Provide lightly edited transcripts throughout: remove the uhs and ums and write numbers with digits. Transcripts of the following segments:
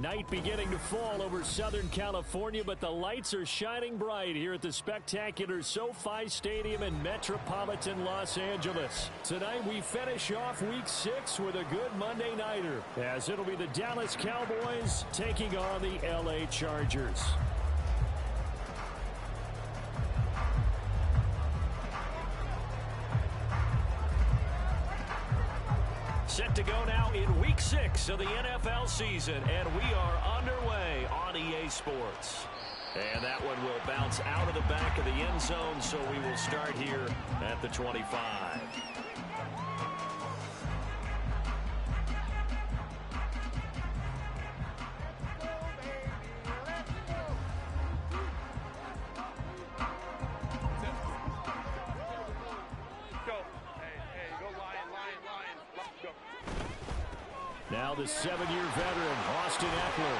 Night beginning to fall over Southern California, but the lights are shining bright here at the spectacular SoFi Stadium in metropolitan Los Angeles. Tonight we finish off Week 6 with a good Monday nighter, as it'll be the Dallas Cowboys taking on the LA Chargers. Set to go now in Week 6 of the NFL season, and we are underway on EA Sports. And that one will bounce out of the back of the end zone, so we will start here at the 25. Now the 7-year veteran, Austin Eckler.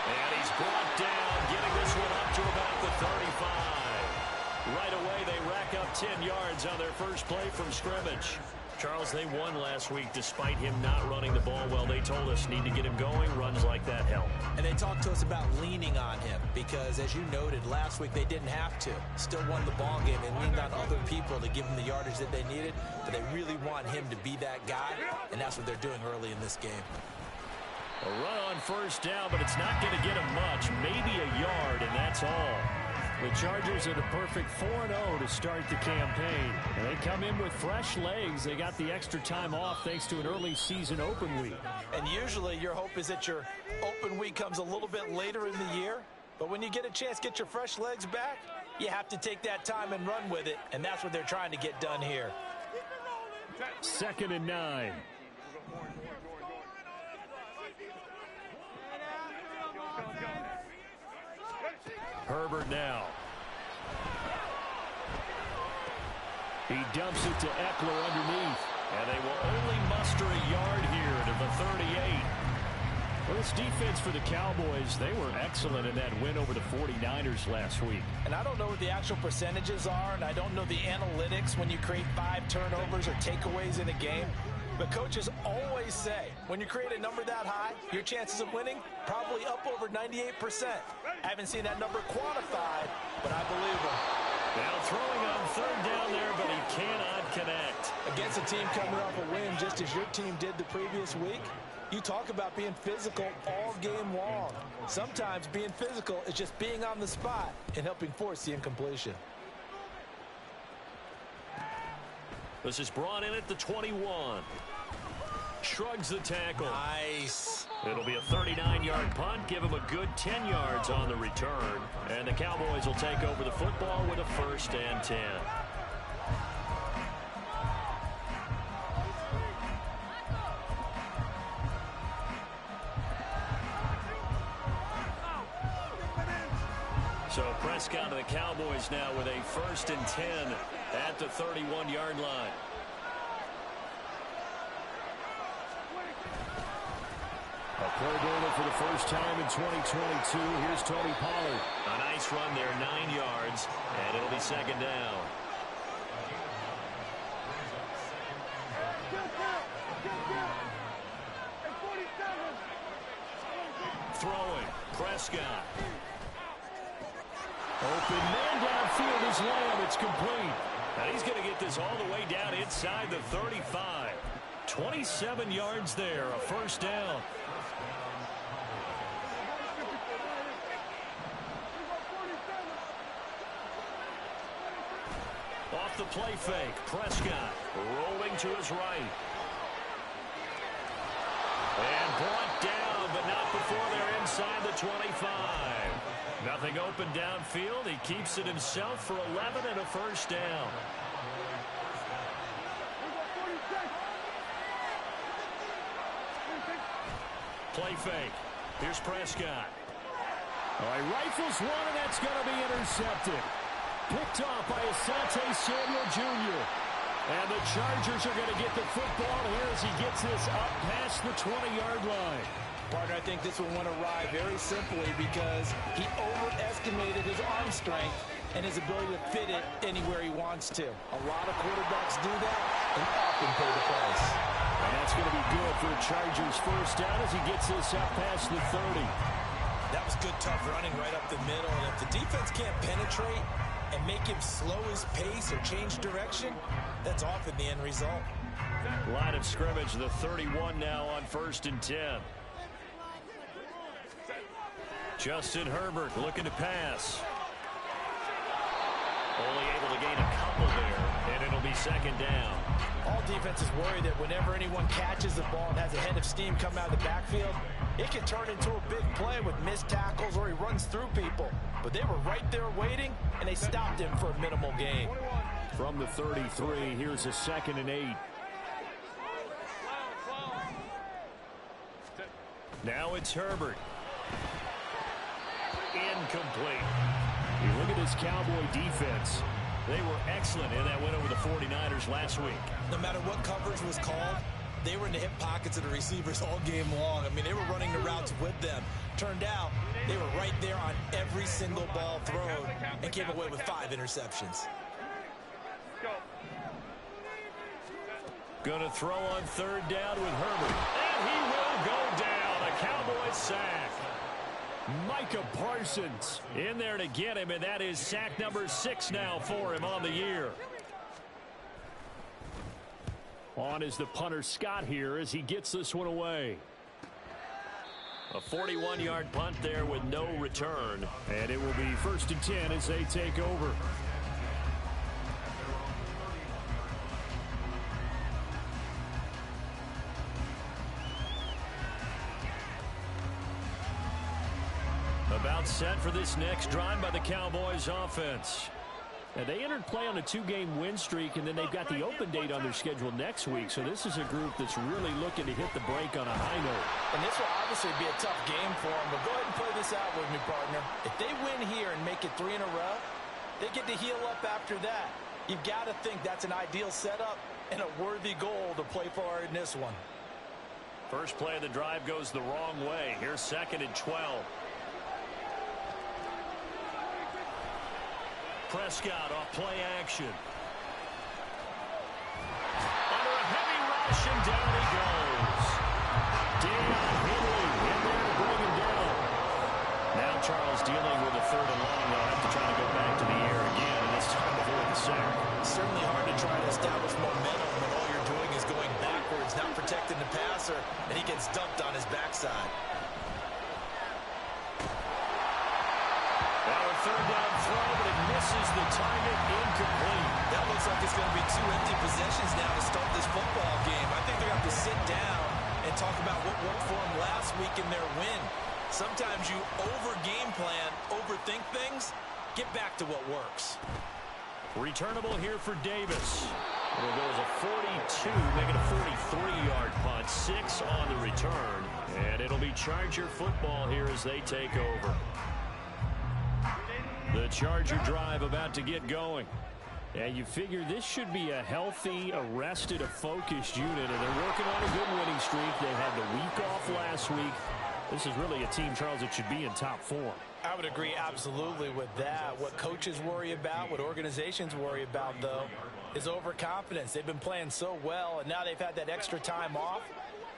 And he's brought down, getting this one up to about the 35. Right away, they rack up 10 yards on their first play from scrimmage. Charles, they won last week despite him not running the ball well. They told us need to get him going. Runs like that help. And they talked to us about leaning on him because, as you noted, last week they didn't have to. Still won the ball game and leaned on other people to give them the yardage that they needed. But they really want him to be that guy, and that's what they're doing early in this game. A run on first down, but it's not going to get him much. Maybe a yard, and that's all. The Chargers are the perfect 4-0 to start the campaign. And they come in with fresh legs. They got the extra time off thanks to an early season open week. And usually your hope is that your open week comes a little bit later in the year. But when you get a chance to get your fresh legs back, you have to take that time and run with it. And that's what they're trying to get done here. 2nd and 9. Herbert now. He dumps it to Eckler underneath. And they will only muster a yard here to the 38. Well, this defense for the Cowboys, they were excellent in that win over the 49ers last week. And I don't know what the actual percentages are, and I don't know the analytics when you create 5 turnovers or takeaways in a game. But coaches always say, when you create a number that high, your chances of winning probably up over 98%. I haven't seen that number quantified, but I believe him. Now throwing on 3rd down there, but he cannot connect. Against a team coming off a win, just as your team did the previous week, you talk about being physical all game long. Sometimes being physical is just being on the spot and helping force the incompletion. This is brought in at the 21. Shrugs the tackle. Nice. It'll be a 39-yard punt. Give him a good 10 yards on the return. And the Cowboys will take over the football with a 1st and 10. So Prescott to the Cowboys now with a 1st and 10 at the 31-yard line. A Pro Bowler for the first time in 2022. Here's Tony Pollard. A nice run there, 9 yards, and it'll be 2nd down. Throwing, Prescott. Open man downfield is Lamb. It's complete. And he's going to get this all the way down inside the 35. 27 yards there, a 1st down. Off the play fake, Prescott rolling to his right. And brought down, but not before they're inside the 25. Nothing open downfield. He keeps it himself for 11 and a 1st down. Play fake. Here's Prescott. All right, rifles one, and that's going to be intercepted. Picked off by Asante Samuel Jr. And the Chargers are going to get the football here as he gets this up past the 20-yard line. Partner, I think this one went awry very simply because he overestimated his arm strength and his ability to fit it anywhere he wants to. A lot of quarterbacks do that and often pay the price. And that's going to be good for the Chargers' first down as he gets this out past the 30. That was good, tough running right up the middle. And if the defense can't penetrate and make him slow his pace or change direction, that's often the end result. Line of scrimmage, the 31 now on 1st and 10. Justin Herbert looking to pass. Only able to gain a couple there, and it'll be 2nd down. All defenses worry that whenever anyone catches the ball and has a head of steam come out of the backfield, it can turn into a big play with missed tackles or he runs through people. But they were right there waiting, and they stopped him for a minimal gain. From the 33, here's a 2nd and 8. Now it's Herbert. Incomplete. You look at this Cowboy defense. They were excellent in that win over the 49ers last week. No matter what coverage was called, they were in the hip pockets of the receivers all game long. I mean, they were running the routes with them. Turned out they were right there on every single ball thrown and came away with 5 interceptions. Going to throw on 3rd down with Herbert. And he will go down. A Cowboy sack. Micah Parsons in there to get him, and that is sack number 6 now for him on the year. On is the punter Scott here as he gets this one away. A 41-yard punt there with no return, and it will be 1st and 10 as they take over. About set for this next drive by the Cowboys offense. And they entered play on a 2-game win streak, and then they've got the open date on their schedule next week. So this is a group that's really looking to hit the break on a high note. And this will obviously be a tough game for them, but go ahead and play this out with me, partner. If they win here and make it 3 in a row, they get to heal up after that. You've got to think that's an ideal setup and a worthy goal to play for in this one. First play of the drive goes the wrong way. Here's 2nd and 12. Prescott off play action. Under a heavy rush, and down he goes. Deion Henry in there to bring him down. Now Charles dealing with a 3rd and long. They'll have to try to go back to the air again, and this time avoid the sack. Certainly hard to try to establish momentum when all you're doing is going backwards, not protecting the passer, and he gets dumped on his backside. Now a 3rd down throw, but it misses the target, incomplete. That looks like it's going to be 2 empty possessions now to start this football game. I think they're going to have to sit down and talk about what worked for them last week in their win. Sometimes you over-game plan, overthink things, get back to what works. Returnable here for Davis. Well, there was a 42, making a 43-yard punt, 6 on the return. And it'll be Charger football here as they take over. The Charger drive about to get going. And you figure this should be a healthy, arrested, a focused unit. And they're working on a good winning streak. They had the week off last week. This is really a team, Charles, that should be in top form. I would agree absolutely with that. What coaches worry about, what organizations worry about, though, is overconfidence. They've been playing so well, and now they've had that extra time off.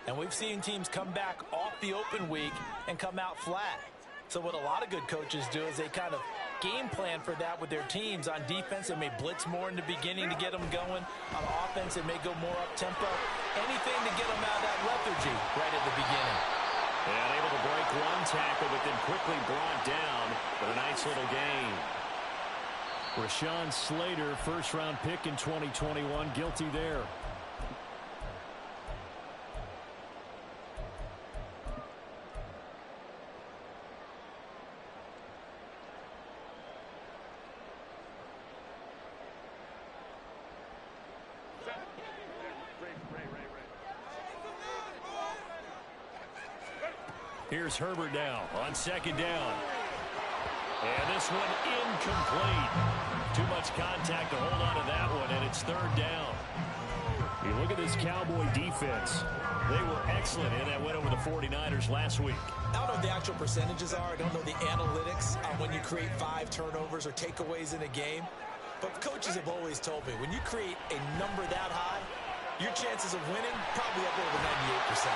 And we've seen teams come back off the open week and come out flat. So what a lot of good coaches do is they kind of game plan for that with their teams. On defense, they may blitz more in the beginning to get them going. On offense, they may go more up-tempo. Anything to get them out of that lethargy right at the beginning. And able to break one tackle, but then quickly brought down for a nice little gain. Rashawn Slater, first-round pick in 2021, guilty there. Here's Herbert now on 2nd down. And this one incomplete. Too much contact to hold on to that one, and it's 3rd down. You look at this Cowboy defense. They were excellent in that win over the 49ers last week. I don't know what the actual percentages are. I don't know the analytics on when you create 5 turnovers or takeaways in a game. But coaches have always told me, when you create a number that high, your chances of winning probably up over 98%.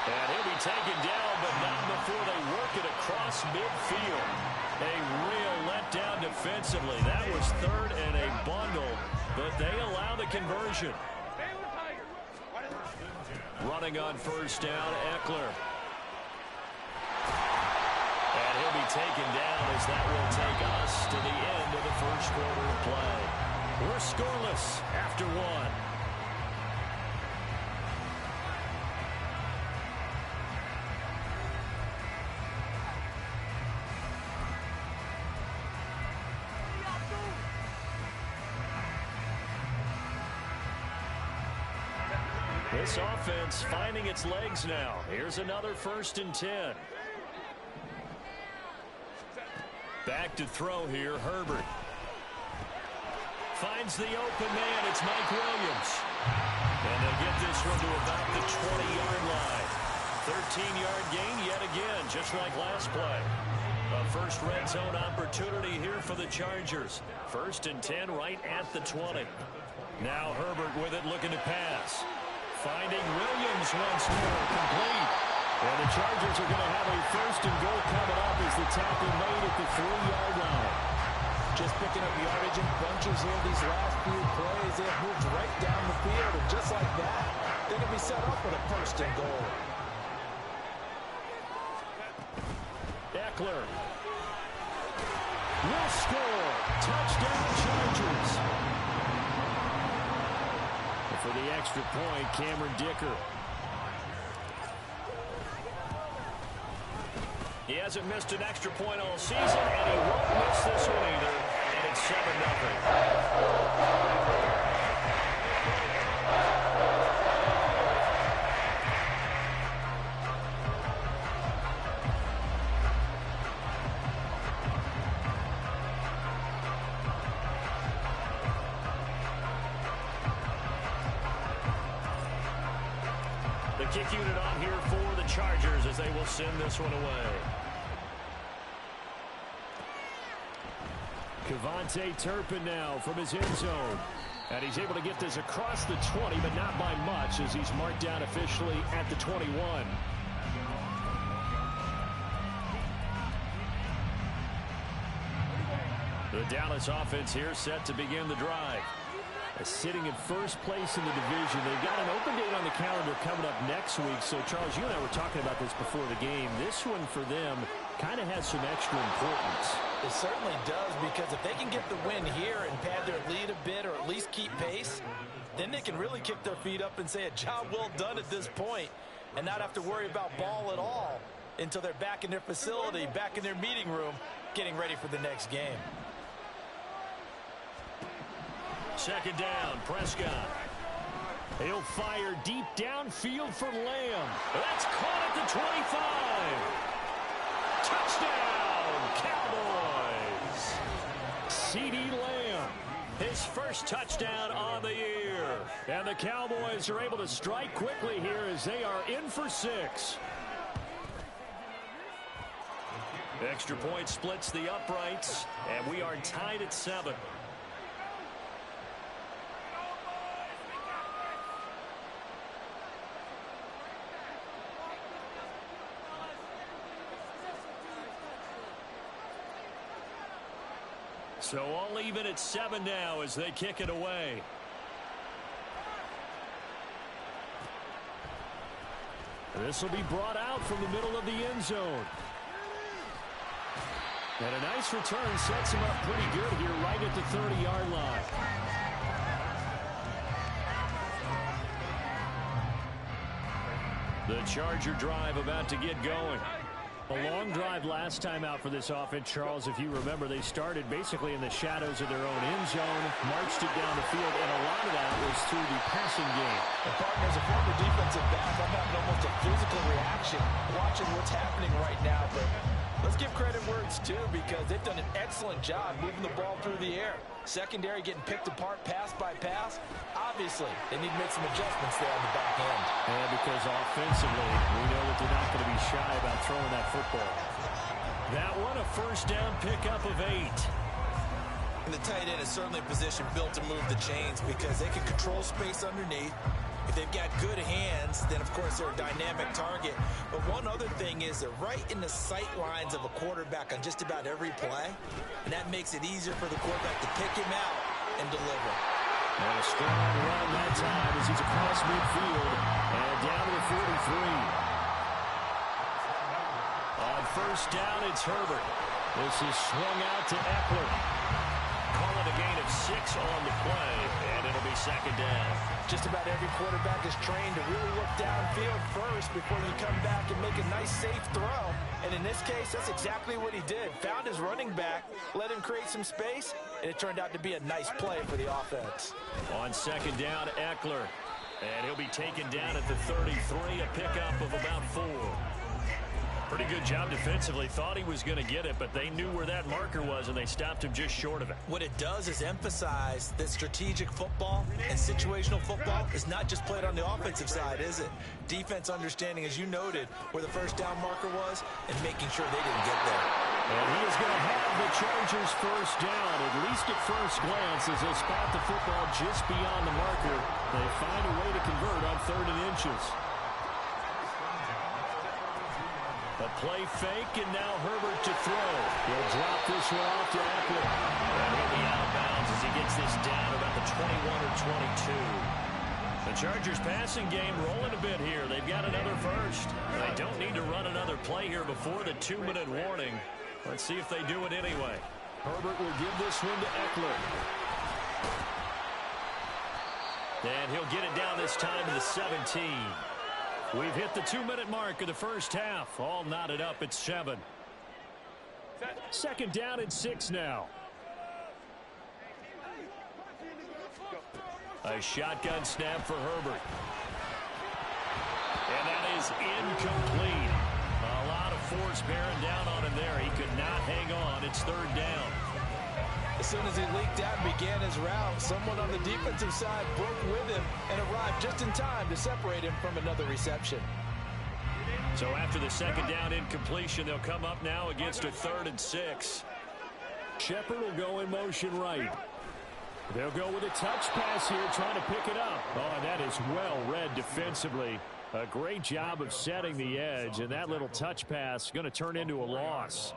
And he'll be taken down, but not before they work it across midfield. A real letdown defensively. That was third and a bundle, but they allow the conversion. Running on first down, Eckler. And he'll be taken down as that will take us to the end of the first quarter of play. We're scoreless after one. This offense finding its legs now. Here's another 1st and 10. Back to throw here, Herbert. Finds the open man. It's Mike Williams. And they'll get this one to about the 20-yard line. 13-yard gain yet again, just like last play. A first red zone opportunity here for the Chargers. 1st and 10 right at the 20. Now Herbert with it, looking to pass. Finding Williams once more, complete. And the Chargers are going to have a 1st and goal coming up as the tackle made at the 3-yard line. Just picking up yardage in bunches here these last few plays. They have moved right down the field, and just like that, they're going to be set up with a 1st and goal. Eckler will score. Touchdown, Chargers. For the extra point, Cameron Dicker. He hasn't missed an extra point all season, and he won't miss this one either. And it's 7-0. Kick unit on here for the Chargers as they will send this one away. Kevontae Turpin now from his end zone. And he's able to get this across the 20, but not by much as he's marked down officially at the 21. The Dallas offense here set to begin the drive. Sitting in first place in the division. They've got an open date on the calendar coming up next week. So, Charles, you and I were talking about this before the game. This one for them kind of has some extra importance. It certainly does, because if they can get the win here and pad their lead a bit or at least keep pace, then they can really kick their feet up and say a job well done at this point and not have to worry about ball at all until they're back in their facility, back in their meeting room, getting ready for the next game. Second down, Prescott. He'll fire deep downfield for Lamb. That's caught at the 25. Touchdown, Cowboys. CeeDee Lamb, his first touchdown on the year. And the Cowboys are able to strike quickly here as they are in for 6. Extra point splits the uprights, and we are tied at 7. So all even at 7 now as they kick it away. This will be brought out from the middle of the end zone. And a nice return sets him up pretty good here right at the 30-yard line. The Charger drive about to get going. A long drive last time out for this offense, Charles. If you remember, they started basically in the shadows of their own end zone, marched it down the field, and a lot of that was through the passing game. And partners, a former defensive back, I'm having almost a physical reaction watching what's happening right now. But let's give credit where it's due, because they've done an excellent job moving the ball through the air. Secondary getting picked apart pass by pass. Obviously, they need to make some adjustments there on the back end. And because offensively, we know that they're not going to be shy about throwing that football. That one, a first down pickup of 8. And the tight end is certainly a position built to move the chains, because they can control space underneath. If they've got good hands, then of course they're a dynamic target. But one other thing is they're right in the sight lines of a quarterback on just about every play, and that makes it easier for the quarterback to pick him out and deliver. And a strong run that time as he's across midfield and down to the 43. On first down, it's Herbert. This is swung out to Eckler. Call it a gain of 6 on the play, and it'll be second down. Just about every quarterback is trained to really look downfield first before you come back and make a nice, safe throw. And in this case, that's exactly what he did. Found his running back, let him create some space, and it turned out to be a nice play for the offense. On second down, Eckler. And he'll be taken down at the 33, a pickup of about 4. Pretty good job defensively. Thought he was going to get it, but they knew where that marker was, and they stopped him just short of it. What it does is emphasize that strategic football and situational football is not just played on the offensive side, is it? Defense understanding, as you noted, where the first down marker was and making sure they didn't get there. And he is going to have the Chargers first down, at least at first glance, as they spot the football just beyond the marker. They find a way to convert on 3rd and inches. A play fake, and now Herbert to throw. He'll drop this one off to Eckler. And he'll be out of bounds as he gets this down about the 21 or 22. The Chargers passing game rolling a bit here. They've got another first. They don't need to run another play here before the 2-minute warning. Let's see if they do it anyway. Herbert will give this one to Eckler. And he'll get it down this time to the 17. We've hit the 2-minute mark of the first half. All knotted up at 7. Second down and 6 now. A shotgun snap for Herbert. And that is incomplete. A lot of force bearing down on him there. He could not hang on. It's 3rd down. As soon as he leaked out and began his route, someone on the defensive side broke with him and arrived just in time to separate him from another reception. So after the second down incompletion, they'll come up now against a 3rd and 6. Shepard will go in motion right. They'll go with a touch pass here, trying to pick it up. Oh, and that is well read defensively. A great job of setting the edge, and that little touch pass is going to turn into a loss.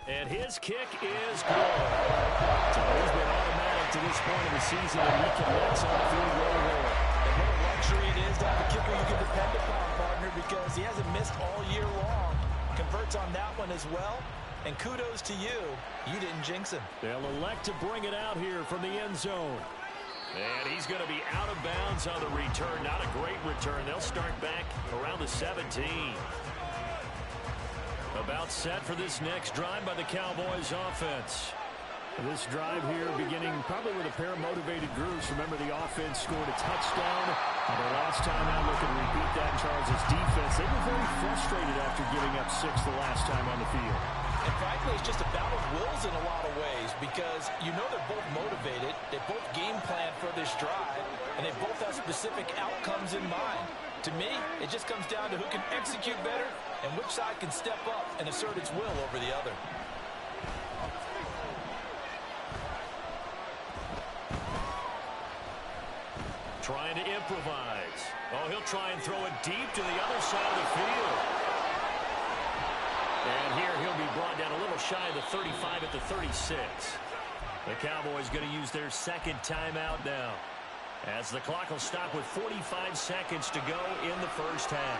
And his kick is good. So he's been automatic to this point of the season, and he connects on the field goal there. And what a luxury it is to have a kicker you can depend upon, partner, because he hasn't missed all year long. Converts on that one as well. And kudos to you. You didn't jinx him. They'll elect to bring it out here from the end zone. And he's going to be out of bounds on the return. Not a great return. They'll start back around the 17. About set for this next drive by the Cowboys offense. This drive here beginning probably with a pair of motivated groups. Remember, the offense scored a touchdown. And their last time out looking to repeat that in Charles' defense. They were very frustrated after giving up 6 the last time on the field. And frankly, it's just a battle of wills in a lot of ways because you know they're both motivated. They both game plan for this drive, and they both have specific outcomes in mind. To me, it just comes down to who can execute better and which side can step up and assert its will over the other. Trying to improvise. Oh, he'll try and throw it deep to the other side of the field. And here he'll be brought down a little shy of the 35 at the 36. The Cowboys going to use their second timeout now, as the clock will stop with 45 seconds to go in the first half.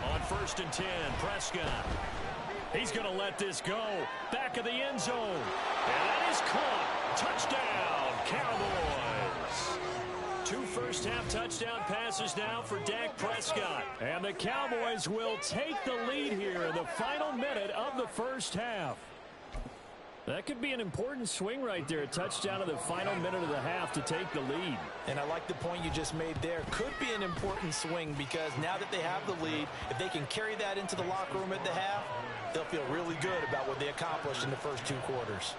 On 1st and 10, Prescott. He's going to let this go. Back of the end zone. And that is caught. Touchdown, Cowboys. 2 first-half touchdown passes now for Dak Prescott. And the Cowboys will take the lead here in the final minute of the first half. That could be an important swing right there. A touchdown in the final minute of the half to take the lead. And I like the point you just made there. Could be an important swing because now that they have the lead, if they can carry that into the locker room at the half, they'll feel really good about what they accomplished in the first 2 quarters.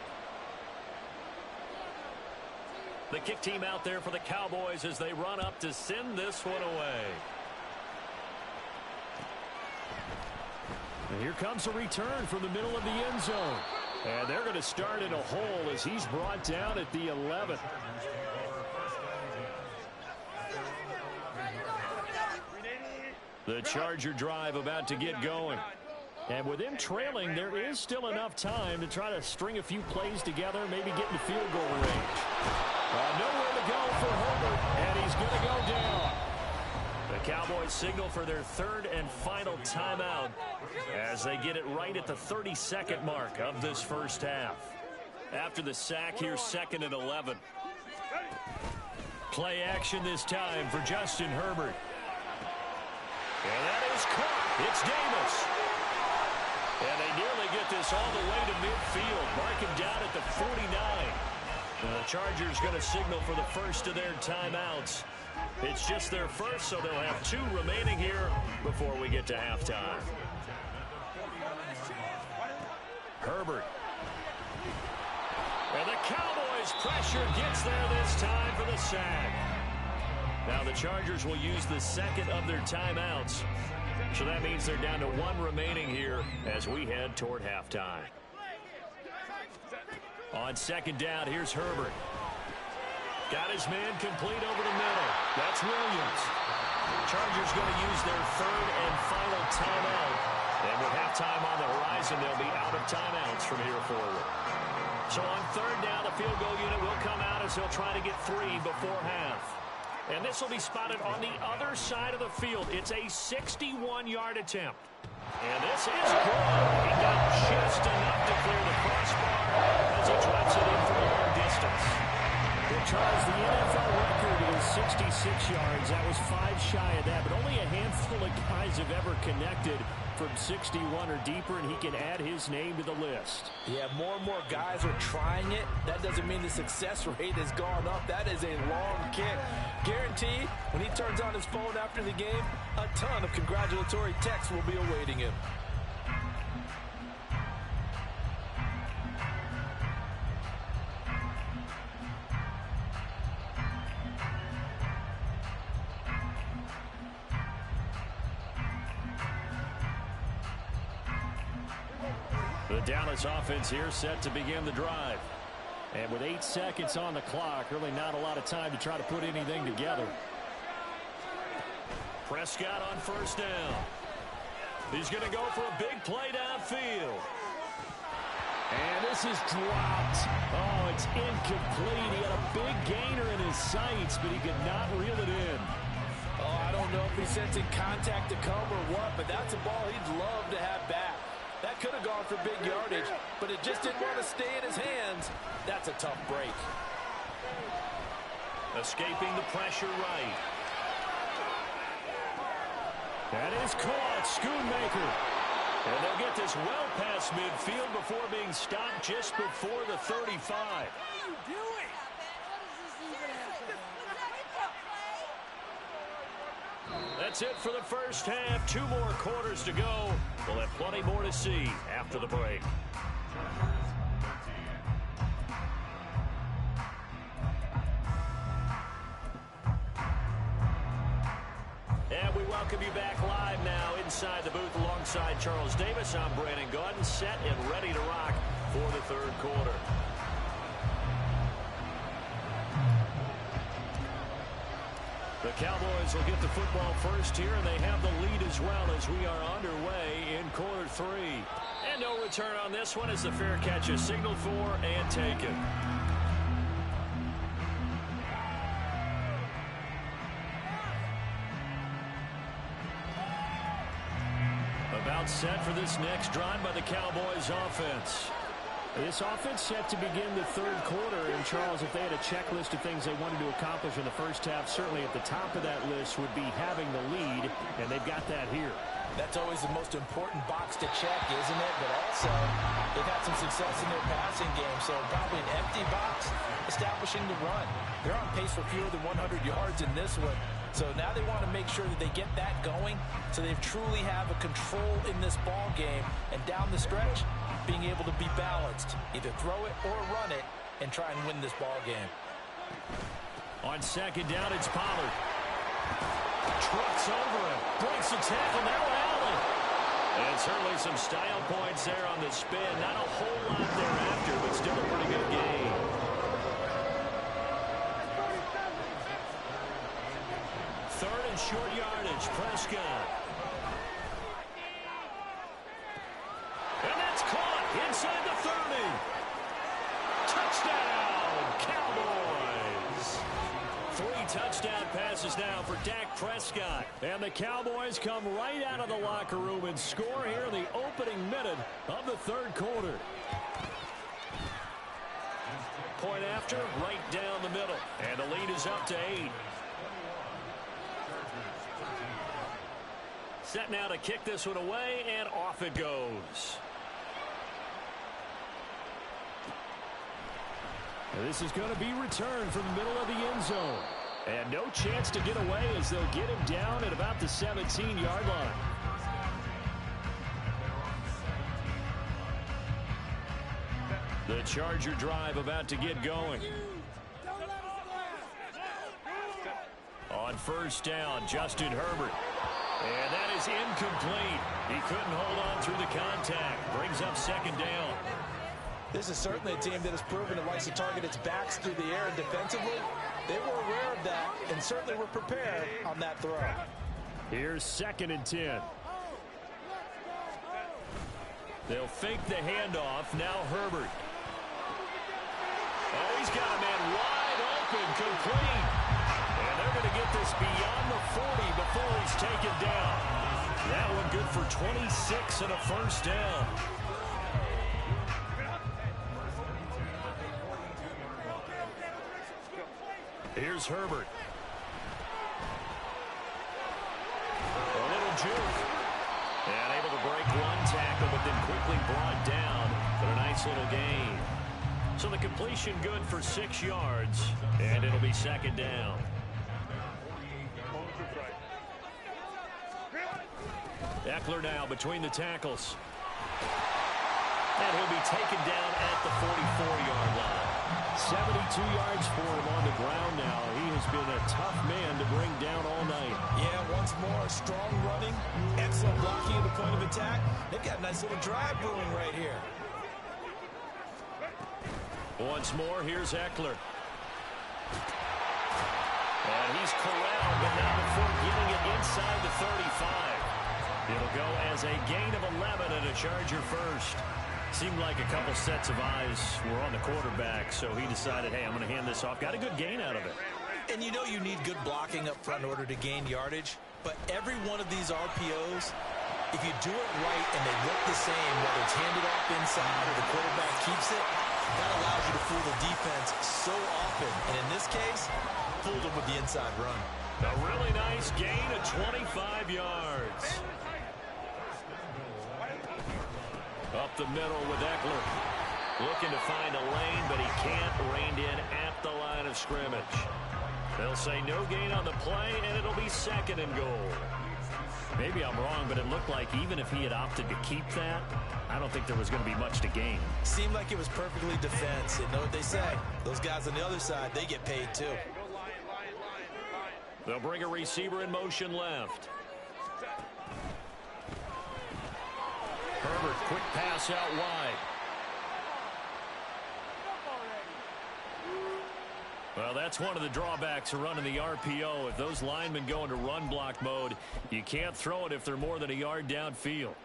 The kick team out there for the Cowboys as they run up to send this one away. And here comes a return from the middle of the end zone. And they're going to start in a hole as he's brought down at the 11. The Charger drive about to get going. And with him trailing, there is still enough time to try to string a few plays together, maybe get in the field goal range. Nowhere to go for Herbert, and he's going to go down. The Cowboys signal for their third and final timeout as they get it right at the 32nd mark of this first half. After the sack, here's 2nd and 11. Play action this time for Justin Herbert. And that is caught. It's Davis. And they nearly get this all the way to midfield. Mark him down at the 49. And the Chargers going to signal for the first of their timeouts. It's just their first, so they'll have 2 remaining here before we get to halftime. Herbert. And the Cowboys pressure gets there this time for the sack. Now the Chargers will use the second of their timeouts. So that means they're down to 1 remaining here as we head toward halftime. On 2nd down, here's Herbert. Got his man complete over the middle. That's Williams. Chargers going to use their 3rd and final timeout. And with halftime on the horizon, they'll be out of timeouts from here forward. So on 3rd down, the field goal unit will come out as they'll try to get 3 before half. And this will be spotted on the other side of the field. It's a 61-yard attempt. And this is good. He got just enough to clear the crossbar as he drops it in for a long distance. Well, Charles, the NFL record is 66 yards. That was 5 shy of that, but only a handful of guys have ever connected from 61 or deeper, and he can add his name to the list. Yeah, more and more guys are trying it. That doesn't mean the success rate has gone up. That is a long kick. Guaranteed, when he turns on his phone after the game, a ton of congratulatory texts will be awaiting him. The Dallas offense here set to begin the drive. And with 8 seconds on the clock, really not a lot of time to try to put anything together. Prescott on 1st down. He's going to go for a big play downfield. And this is dropped. Oh, it's incomplete. He had a big gainer in his sights, but he could not reel it in. Oh, I don't know if he's sensing contact to come or what, but that's a ball he'd love to have back. That could have gone for big yardage, but it just didn't want to stay in his hands. That's a tough break. Escaping the pressure right. That is caught. Schoonmaker. And they'll get this well past midfield before being stopped just before the 35. What are you doing? That's it for the first half. 2 more quarters to go. We'll have plenty more to see after the break. And we welcome you back live now inside the booth alongside Charles Davis. I'm Brandon Gaudin, set and ready to rock for the 3rd quarter. The Cowboys will get the football first here, and they have the lead as well as we are underway in quarter 3. And no return on this one as the fair catch is signaled for and taken. About set for this next drive by the Cowboys offense. This offense set to begin the 3rd quarter. And, Charles, if they had a checklist of things they wanted to accomplish in the first half, certainly at the top of that list would be having the lead, and they've got that here. That's always the most important box to check, isn't it? But also, they've had some success in their passing game, so probably an empty box establishing the run. They're on pace for fewer than 100 yards in this one. So now they want to make sure that they get that going so they truly have a control in this ball game. And down the stretch, being able to be balanced. Either throw it or run it and try and win this ball game. On 2nd down, it's Pollard. Trucks over him. Breaks the tackle. Now Allen. And certainly some style points there on the spin. Not a whole lot thereafter, but still a pretty good game. Third and short yardage, Prescott. And that's caught inside the 30. Touchdown, Cowboys. 3 touchdown passes now for Dak Prescott. And the Cowboys come right out of the locker room and score here in the opening minute of the third quarter. Point after, right down the middle. And the lead is up to 8. Set now to kick this one away, and off it goes. And this is going to be returned from the middle of the end zone. And no chance to get away as they'll get him down at about the 17-yard line. The Charger drive about to get going. On first down, Justin Herbert. And that is incomplete. He couldn't hold on through the contact. Brings up second down. This is certainly a team that has proven it likes to target its backs through the air and defensively. They were aware of that and certainly were prepared on that throw. Here's 2nd and 10. They'll fake the handoff. Now Herbert. Oh, he's got a man wide open, complete. And they're going to get this beyond the 40 before he's taken down. That one good for 26 and a first down. Here's Herbert. A little juke. And able to break one tackle, but then quickly brought down. But a nice little gain. So the completion good for 6 yards. And it'll be second down. Eckler now between the tackles. And he'll be taken down at the 44-yard line. 72 yards for him on the ground now. He has been a tough man to bring down all night. Yeah, once more, strong running, excellent blocking at the point of attack. They've got a nice little drive brewing right here. Once more, here's Eckler. And he's corralled, but not before getting it inside the 35. It'll go as a gain of 11 and a Charger first. Seemed like a couple sets of eyes were on the quarterback, so he decided, hey, I'm going to hand this off. Got a good gain out of it. And you know you need good blocking up front in order to gain yardage, but every one of these RPOs, if you do it right and they look the same, whether it's handed off inside or the quarterback keeps it, that allows you to fool the defense so often. And in this case, fooled them with the inside run. A really nice gain of 25 yards. Up the middle with Eckler. Looking to find a lane, but he can't. Reined in at the line of scrimmage. They'll say no gain on the play, and it'll be second and goal. Maybe I'm wrong, but it looked like even if he had opted to keep that, I don't think there was going to be much to gain. Seemed like it was perfectly defense. You know what they say. Those guys on the other side, they get paid too. They'll bring a receiver in motion left. Herbert, quick pass out wide. Well, that's one of the drawbacks of running the RPO. If those linemen go into run block mode, you can't throw it if they're more than a yard downfield.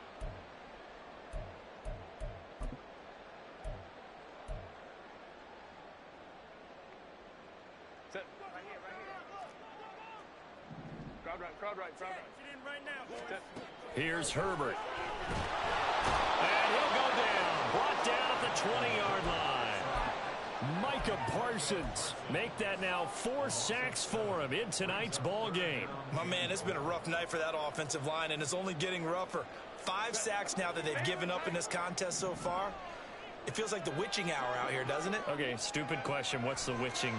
Here's Herbert. And he'll go down. Brought down at the 20-yard line. Micah Parsons make that now 4 sacks for him in tonight's ball game. My man, it's been a rough night for that offensive line, and it's only getting rougher. 5 sacks now that they've given up in this contest so far. It feels like the witching hour out here, doesn't it? Okay, stupid question. What's the witching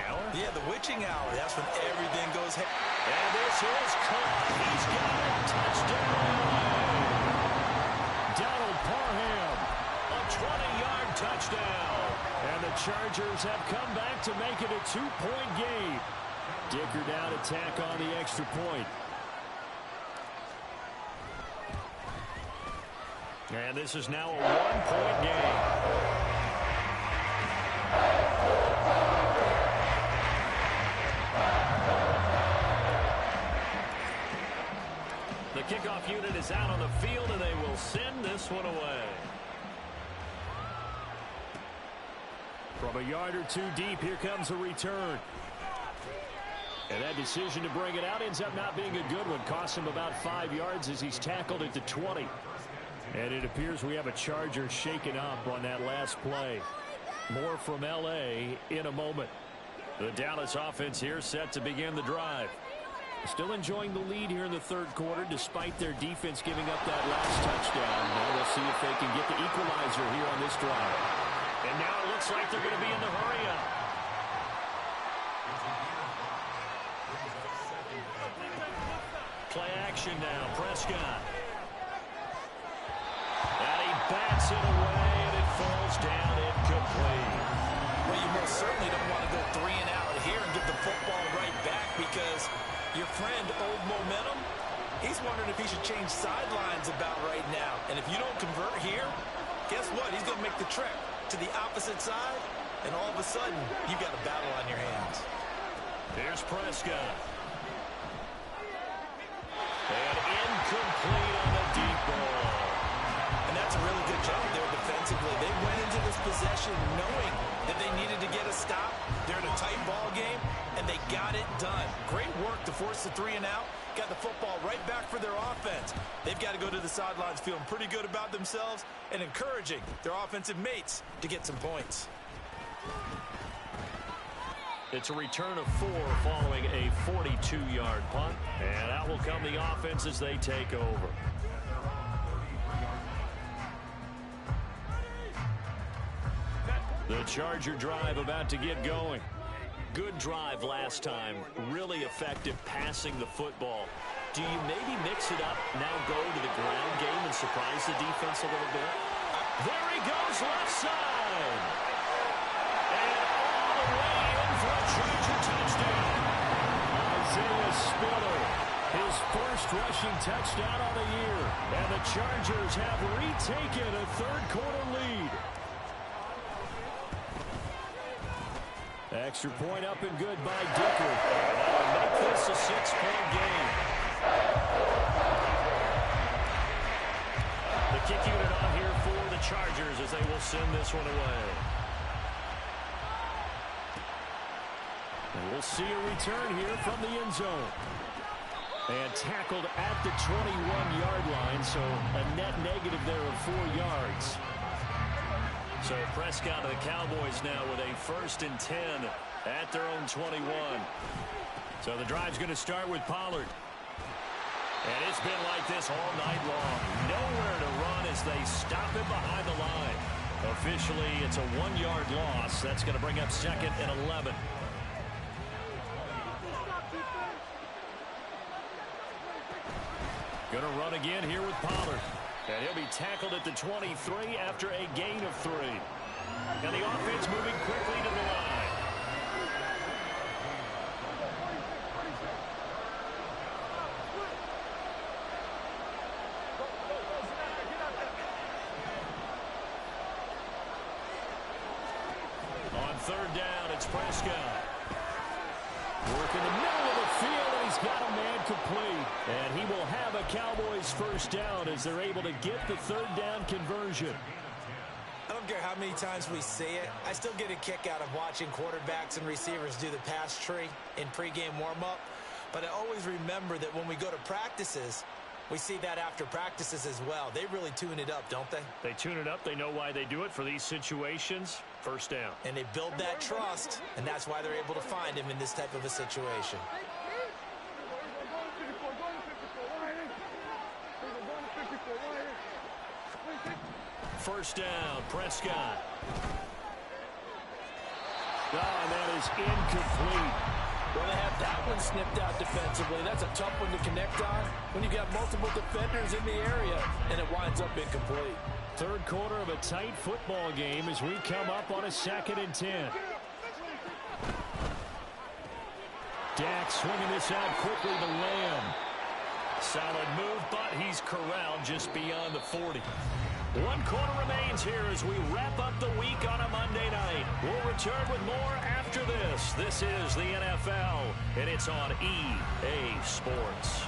hour? Yeah, the witching hour. That's when everything goes. And this is caught. He's got it. Touchdown. Donald Parham. A 20-yard touchdown. And the Chargers have come back to make it a 2-point game. Dicker down attack on the extra point. And this is now a one-point game. The kickoff unit is out on the field, and they will send this one away. From a yard or two deep, here comes a return. And that decision to bring it out ends up not being a good one. Costs him about 5 yards as he's tackled at the 20. And it appears we have a Charger shaken up on that last play. More from L.A. in a moment. The Dallas offense here set to begin the drive. Still enjoying the lead here in the third quarter despite their defense giving up that last touchdown. Now we'll see if they can get the equalizer here on this drive. And now it looks like they're going to be in the hurry-up. Play action now, Prescott. And he bats it away, and it falls down incomplete. Well, you most certainly don't want to go 3 and out here and give the football right back because your friend, Old Momentum, he's wondering if he should change sidelines about right now. And if you don't convert here, guess what? He's going to make the trek to the opposite side, and all of a sudden, you've got a battle on your hands. Here's Prescott. And incomplete on the deep ball. And that's a really good job there defensively. They went into this possession knowing that they needed to get a stop. They're in a tight ball game, and they got it done. Great work to force the 3 and out. Got the football right back for their offense. They've got to go to the sidelines feeling pretty good about themselves and encouraging their offensive mates to get some points. It's a return of 4 following a 42-yard punt. And out will come the offense as they take over. The Charger drive about to get going. Good drive last time. Really effective passing the football. Do you maybe mix it up, now go to the ground game and surprise the defense a little bit? There he goes, left side. And all the way in for a Charger touchdown. Isaiah Spiller, his first rushing touchdown of the year. And the Chargers have retaken a third-quarter lead. Extra point up and good by Dicker. That'll make this a 6-point game. The kick unit on here for the Chargers as they will send this one away. And we'll see a return here from the end zone. And tackled at the 21-yard line, so a net negative there of 4 yards. So Prescott of the Cowboys now with a 1st and 10 at their own 21. So the drive's going to start with Pollard. And it's been like this all night long. Nowhere to run as they stop him behind the line. Officially, it's a 1-yard loss. That's going to bring up 2nd and 11. Going to run again here with Pollard. And he'll be tackled at the 23 after a gain of 3. And the offense moving quickly to the line. On 3rd down, it's Prescott. Work in the middle of the field, and he's got a man complete. And he will have a Cowboys 1st down as they're able to get the 3rd down conversion. I don't care how many times we see it. I still get a kick out of watching quarterbacks and receivers do the pass tree in pregame warm-up. But I always remember that when we go to practices, we see that after practices as well. They really tune it up, don't they? They tune it up. They know why they do it for these situations. 1st down. And they build that trust, and that's why they're able to find him in this type of a situation. First down, Prescott. Oh, and that is incomplete. Well, they have that one snipped out defensively. That's a tough one to connect on when you've got multiple defenders in the area, and it winds up incomplete. Third quarter of a tight football game as we come up on a 2nd and 10. Dak swinging this out quickly to Lamb. Solid move, but he's corralled just beyond the 40. 1 quarter remains here as we wrap up the week on a Monday night. We'll return with more after this. This is the NFL, and it's on EA Sports.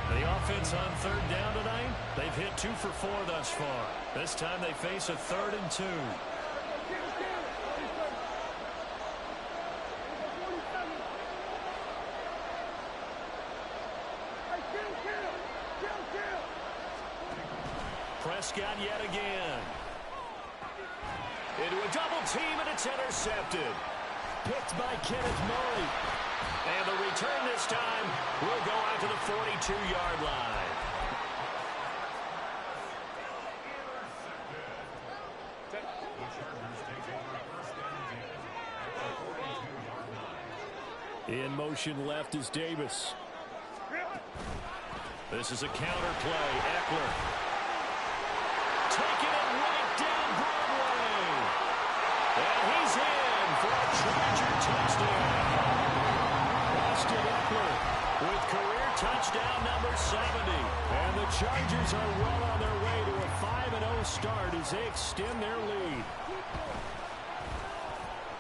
The offense on 3rd down tonight, they've hit 2 for 4 thus far. This time they face a 3rd and 2. Prescott yet again. Into a double team, and it's intercepted. Picked by Kenneth Murray. And the return this time will go out to the 42-yard line. In motion left is Davis. This is a counter play. Eckler. Taking it right down Broadway. And he's in for a Charger touchdown. Austin Eckler With career touchdown number 70. And the Chargers are well on their way to a 5-0 start as they extend their lead.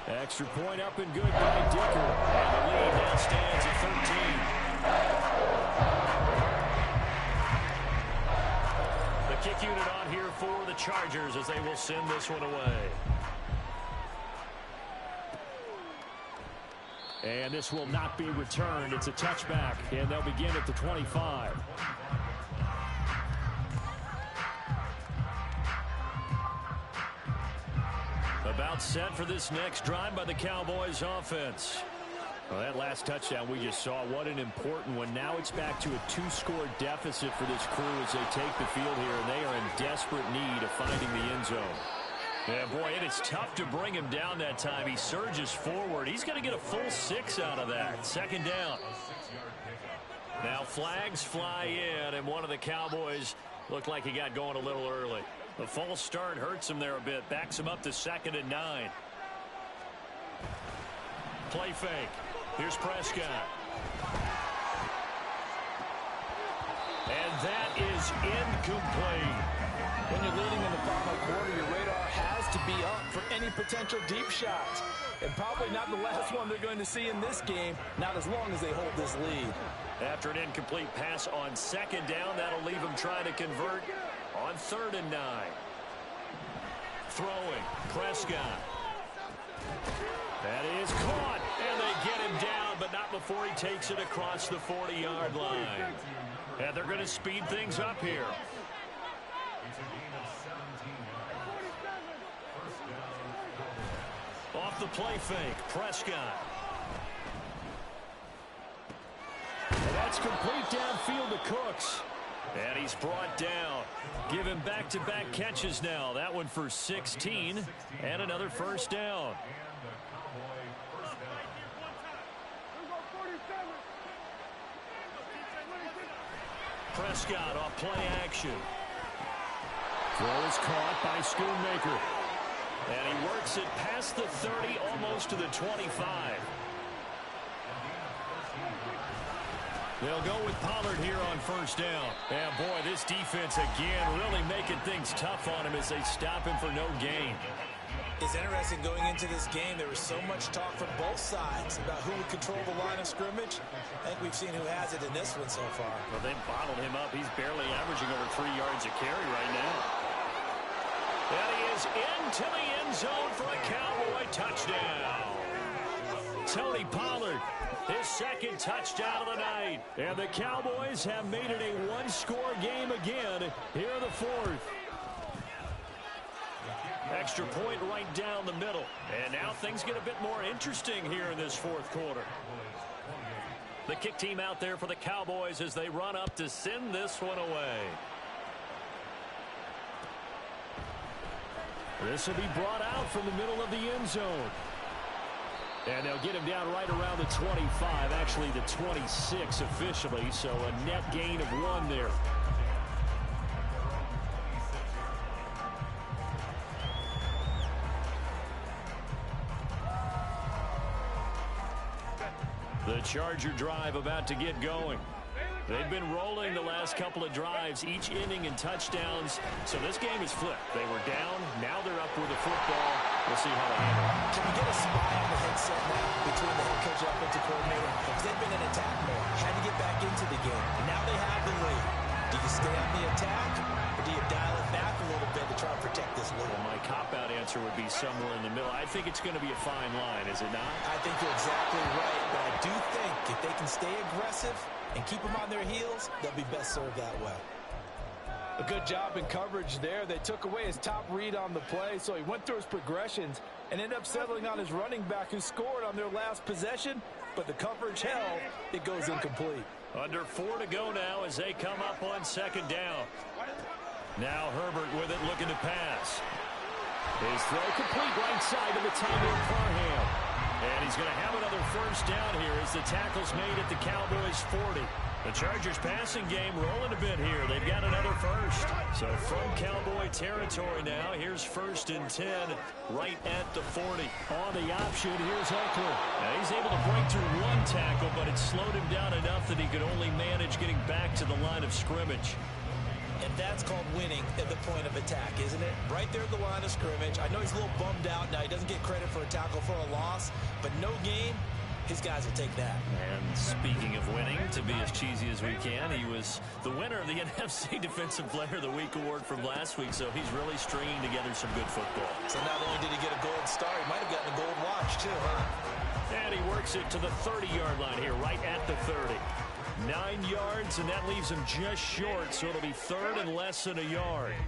Extra point up and good by Dicker. And the lead now stands at 13. The kick unit on here for the Chargers as they will send this one away. And this will not be returned. It's a touchback, and they'll begin at the 25. About set for this next drive by the Cowboys offense. Well, that last touchdown we just saw, what an important one. Now it's back to a 2-score deficit for this crew as they take the field here, and they are in desperate need of finding the end zone. Yeah, boy, and it's tough to bring him down that time. He surges forward. He's going to get a full 6 out of that. 2nd down. Now flags fly in, and one of the Cowboys looked like he got going a little early. The false start hurts him there a bit. Backs him up to 2nd and 9. Play fake. Here's Prescott. And that is incomplete. When you're leading in the final quarter, your radar has to be up for any potential deep shots. And probably not the last one they're going to see in this game, not as long as they hold this lead. After an incomplete pass on 2nd down, that'll leave him trying to convert on 3rd and 9. Throwing, Prescott. That is caught. And they get him down, but not before he takes it across the 40-yard line. And they're going to speed things up here. Off the play fake, Prescott. And that's complete downfield to Cooks. And he's brought down. Give him back-to-back catches now. That one for 16 and another 1st down. Prescott off play action. Throw is caught by Schoonmaker. And he works it past the 30, almost to the 25. They'll go with Pollard here on 1st down. And boy, this defense again really making things tough on him as they stop him for no gain. It's interesting going into this game. There was so much talk from both sides about who would control the line of scrimmage. I think we've seen who has it in this one so far. Well, they bottled him up. He's barely averaging over 3 yards a carry right now. And he is into the end zone for a Cowboy touchdown. Tony Pollard, his 2nd touchdown of the night. And the Cowboys have made it a 1-score game again here in the 4th. Extra point right down the middle. And now things get a bit more interesting here in this 4th quarter. The kick team out there for the Cowboys as they run up to send this one away. This will be brought out from the middle of the end zone. And they'll get him down right around the 25, actually the 26 officially, so a net gain of 1 there. The Charger drive about to get going. They've been rolling the last couple of drives, each inning in touchdowns. So this game is flipped. They were down. Now they're up with the football. We'll see how they handle it. Can you get a spy on the headset now between the head coach and offensive coordinator? Because they've been in attack mode. Had to get back into the game. And now they have the lead. Do you stay on the attack, or do you dial it back a little bit to try and protect this lead? Well, my cop-out answer would be somewhere in the middle. I think it's going to be a fine line, is it not? I think you're exactly right, but I do think if they can stay aggressive and keep them on their heels, they'll be best served that way. A good job in coverage there. They took away his top read on the play, so he went through his progressions and ended up settling on his running back who scored on their last possession, but the coverage held. It goes incomplete. Under 4 to go now as they come up on second down. Now Herbert with it, looking to pass. His throw complete right side to the tight end Parham. And he's going to have another first down here as the tackle's made at the Cowboys 40. The Chargers passing game rolling a bit here. They've got another first. So from Cowboy territory now, here's 1st and 10 right at the 40. On the option, here's Eckler. Now he's able to break through one tackle, but it slowed him down enough that he could only manage getting back to the line of scrimmage. And that's called winning at the point of attack, isn't it? Right there at the line of scrimmage. I know he's a little bummed out now. He doesn't get credit for a tackle for a loss, but no game, his guys will take that. And speaking of winning, to be as cheesy as we can, he was the winner of the NFC Defensive Player of the Week award from last week, so he's really stringing together some good football. So not only did he get a gold star, he might have gotten a gold watch too, huh? And he works it to the 30-yard line here, right at the 30. 9 yards, and that leaves him just short, so it'll be 3rd and less than a yard. And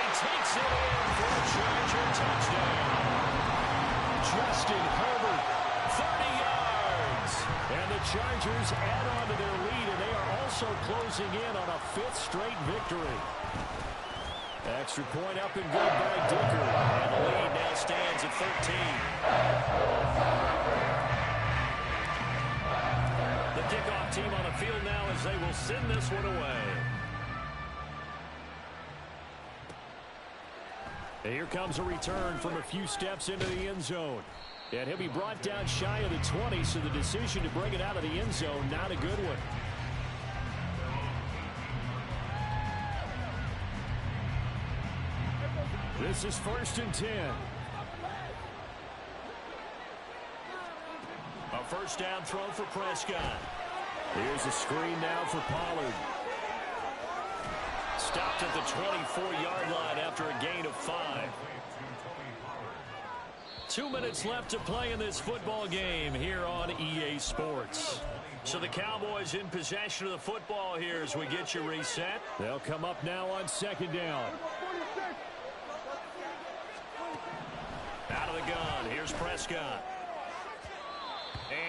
he takes it in for a Charger touchdown. Justin Herbert, 30 yards. And the Chargers add on to their lead, and they are also closing in on a 5th straight victory. Extra point up and good by Dicker. And the lead now stands at 13. The kickoff team on the field now as they will send this one away. And here comes a return from a few steps into the end zone. And he'll be brought down shy of the 20, so the decision to bring it out of the end zone, not a good one. This is 1st and 10. A first down throw for Prescott. Here's a screen now for Pollard. Stopped at the 24-yard line after a gain of 5. 2 minutes left to play in this football game here on EA Sports. So the Cowboys in possession of the football here as we get you reset. They'll come up now on 2nd down. Out of the gun, here's Prescott.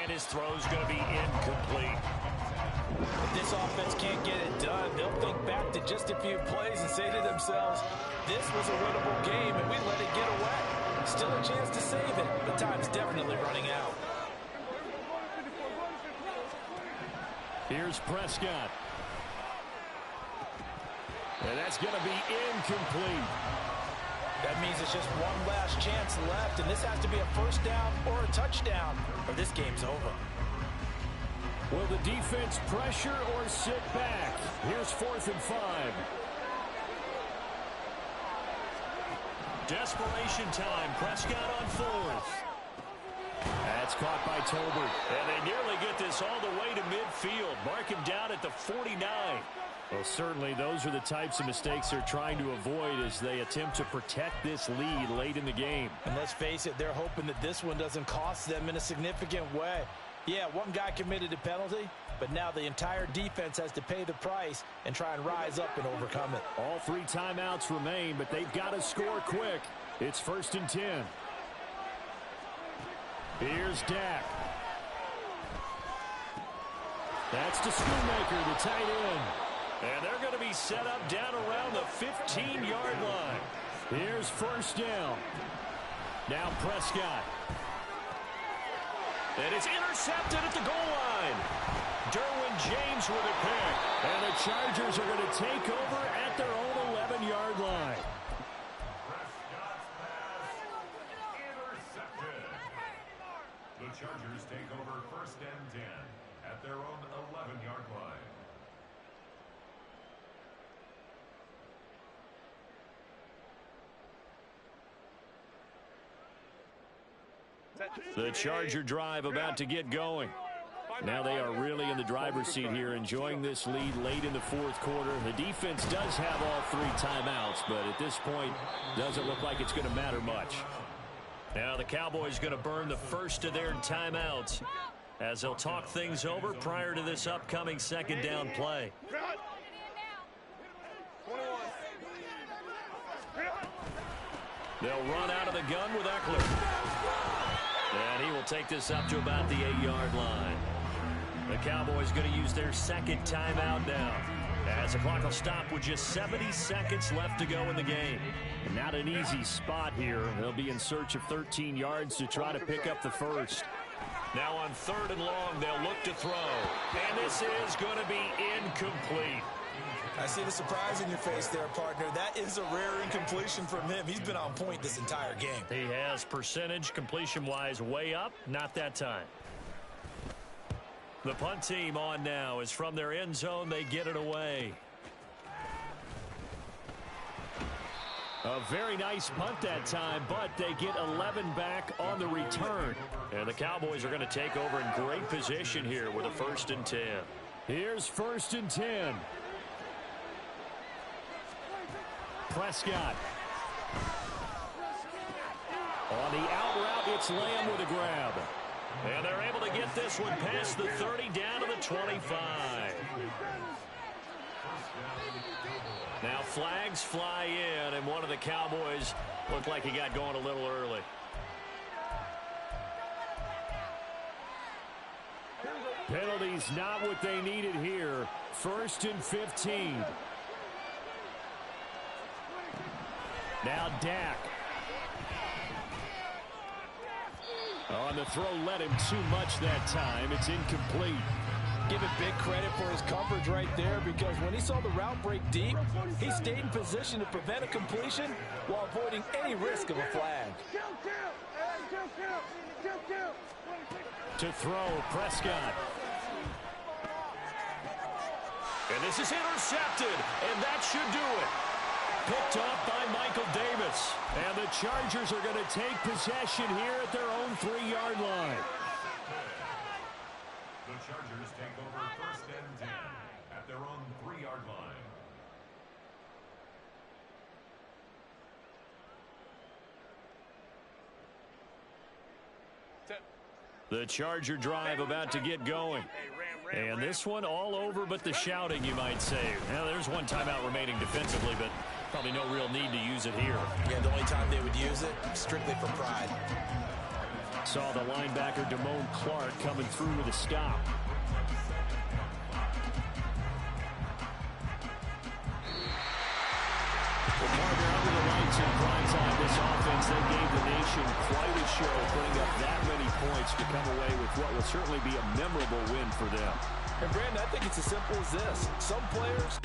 And his throw's going to be incomplete. If this offense can't get it done, they'll think back to just a few plays and say to themselves, this was a winnable game and we let it get away. Still a chance to save it, but time's definitely running out. Here's Prescott. And that's going to be incomplete. That means it's just one last chance left, and this has to be a first down or a touchdown, or this game's over. Will the defense pressure or sit back? Here's 4th and 5. Desperation time. Prescott on 4th. That's caught by Tolbert. And they nearly get this all the way to midfield. Mark him down at the 49. Well, certainly those are the types of mistakes they're trying to avoid as they attempt to protect this lead late in the game. And let's face it, they're hoping that this one doesn't cost them in a significant way. Yeah, one guy committed a penalty, but now the entire defense has to pay the price and try and rise up and overcome it. All 3 timeouts remain, but they've got to score quick. It's 1st and 10. Here's Dak. That's to Schoonmaker, the tight end. And they're going to be set up down around the 15-yard line. Here's 1st down. Now Prescott. And it's intercepted at the goal line. Derwin James with a pick. And the Chargers are going to take over at their own 11-yard line. The Chargers take over 1st and 10 at their own 11-yard line. The Charger drive about to get going. Now they are really in the driver's seat here, enjoying this lead late in the 4th quarter. The defense does have all 3 timeouts, but at this point, doesn't look like it's going to matter much. Now the Cowboys going to burn the first of their timeouts as they'll talk things over prior to this upcoming 2nd down play. They'll run out of the gun with Eckler. And he will take this up to about the 8-yard line. The Cowboys going to use their 2nd timeout now, as the clock will stop with just 70 seconds left to go in the game. Not an easy spot here. They'll be in search of 13 yards to try to pick up the first. Now on 3rd and long, they'll look to throw. And this is going to be incomplete. I see the surprise in your face there, partner. That is a rare incompletion from him. He's been on point this entire game. He has percentage completion-wise way up. Not that time. The punt team on now is from their end zone. They get it away. A very nice punt that time, but they get 11 back on the return. And the Cowboys are going to take over in great position here with a 1st and 10. Here's 1st and 10. Prescott. On the out route, it's Lamb with a grab. And they're able to get this one past the 30 down to the 25. Now flags fly in, and one of the Cowboys looked like he got going a little early. Penalties not what they needed here. 1st and 15. Now Dak. On the throw, led him too much that time. It's incomplete. Give it big credit for his coverage right there, because when he saw the route break deep, he stayed in position to prevent a completion while avoiding any risk of a flag. To throw, Prescott. And this is intercepted, and that should do it. Picked off by Michael Davis. And the Chargers are going to take possession here at their own 3-yard line. The Chargers take over 1st and 10 at their own 3-yard line. The Charger drive about to get going. And this one all over but the shouting, you might say. Now, there's one timeout remaining defensively, but probably no real need to use it here. Yeah, the only time they would use it, strictly for pride. Saw the linebacker Damone Clark coming through with a stop. The partner under the lights in prime time. This offense, they gave the nation quite a show, putting up that many points to come away with what will certainly be a memorable win for them. And Brandon, I think it's as simple as this. Some players